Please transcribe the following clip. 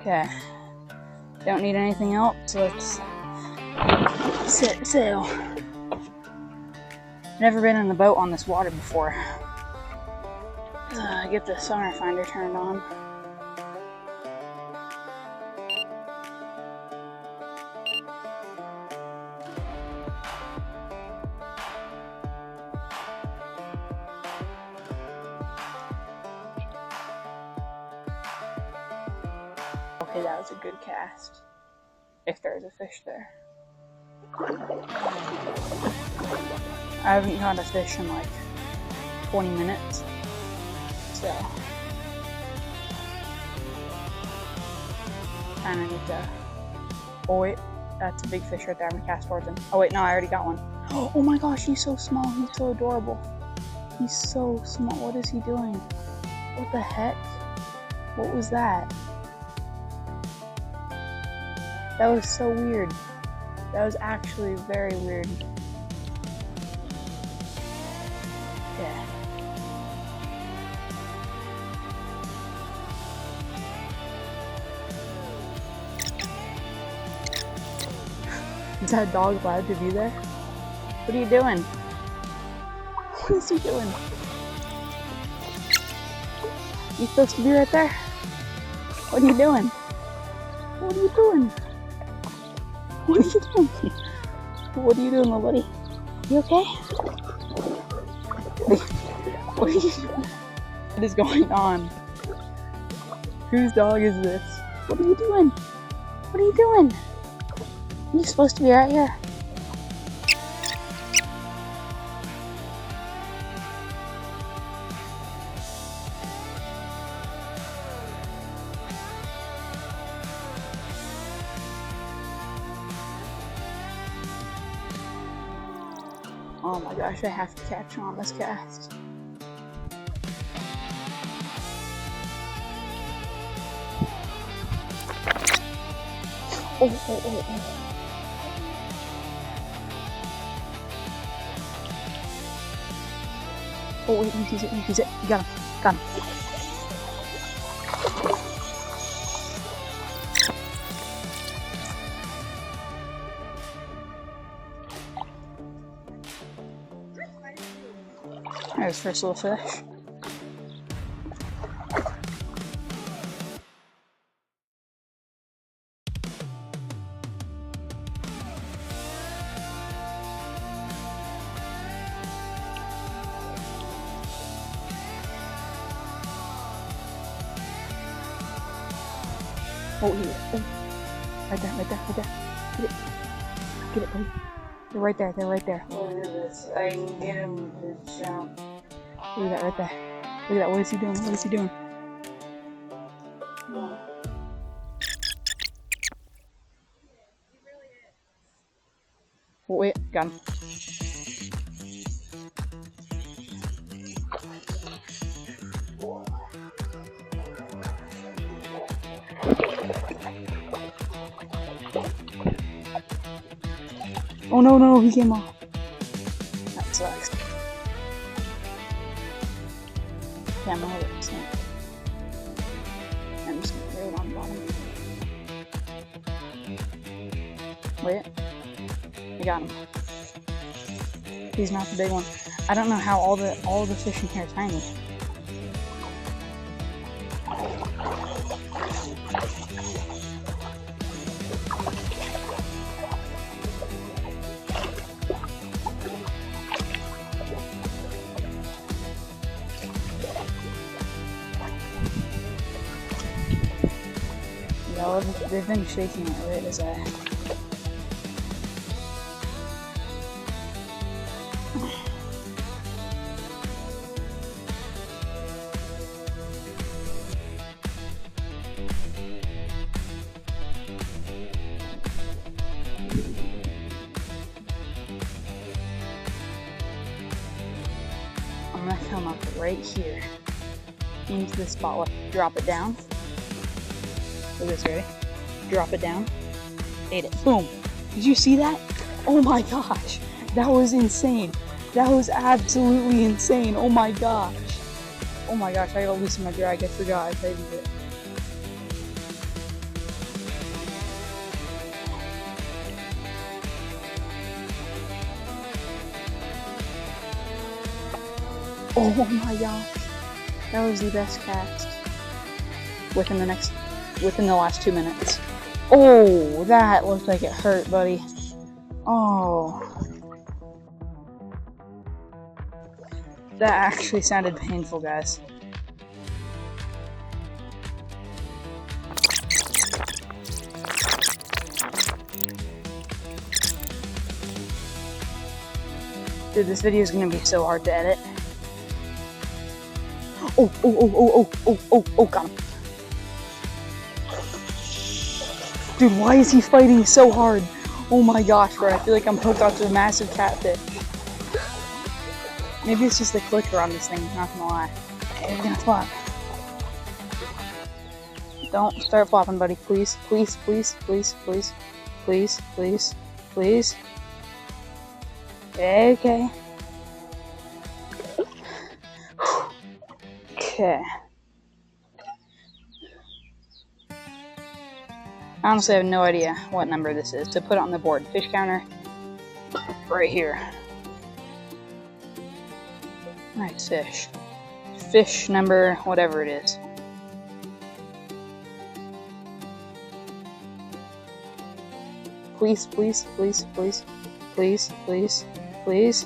Okay. Don't need anything else. Let's set sail. Never been in the boat on this water before. Get the sonar finder turned on. Okay, that was a good cast. If there's a fish there. I haven't caught a fish in like 20 minutes. So kind of need to. Oh wait, that's a big fish right there. I'm gonna cast towards him. Oh wait, no, I already got one. Oh my gosh, he's so small. He's so adorable. He's so small. What is he doing? What the heck? What was that? That was so weird. That was actually very weird. Yeah. Is that dog allowed to be there? What are you doing? What is he doing? You supposed to be right there? What are you doing? What are you doing? What are you doing? What are you doing, little buddy? You okay? What are you doing? What is going on? Whose dog is this? What are you doing? What are you doing? You're supposed to be right here. Oh my gosh, I have to catch him on this cast. Oh. Oh wait, he's it. You got him. There's first little fish. Oh, here. Oh. Right there. Get it, buddy. They're right there. Look at this. I can get him to jump. Look at that right there. Look at that. What is he doing? Oh, wait. Got him. Oh no, he came off. That sucks. Yeah, I'm gonna hold it. I'm just gonna throw it on the bottom. Wait. I got him. He's not the big one. I don't know how all the fish in here are tiny. Yeah, they've been shaking it right as I. I'm gonna come up right here into the spot. Drop it down. Look at this, ready? Drop it down. Ate it. Boom. Did you see that? Oh my gosh. That was insane. That was absolutely insane. Oh my gosh. Oh my gosh, I gotta loosen my drag. I forgot I tightened it. Oh my gosh. That was the best cast. Within the last 2 minutes. Oh, that looked like it hurt, buddy. Oh. That actually sounded painful, guys. Dude, this video is gonna be so hard to edit. Oh, got him. Dude, why is he fighting so hard? Oh my gosh, bro, I feel like I'm hooked onto a massive catfish. Maybe it's just the clicker on this thing, not gonna lie. It's gonna flop. Don't start flopping, buddy. Please, please, please, please, please, please, please, please. Okay. Okay. I honestly have no idea what number this is to put on the board. Fish counter right here. Nice fish. Fish number, whatever it is. Please, please, please, please, please, please, please.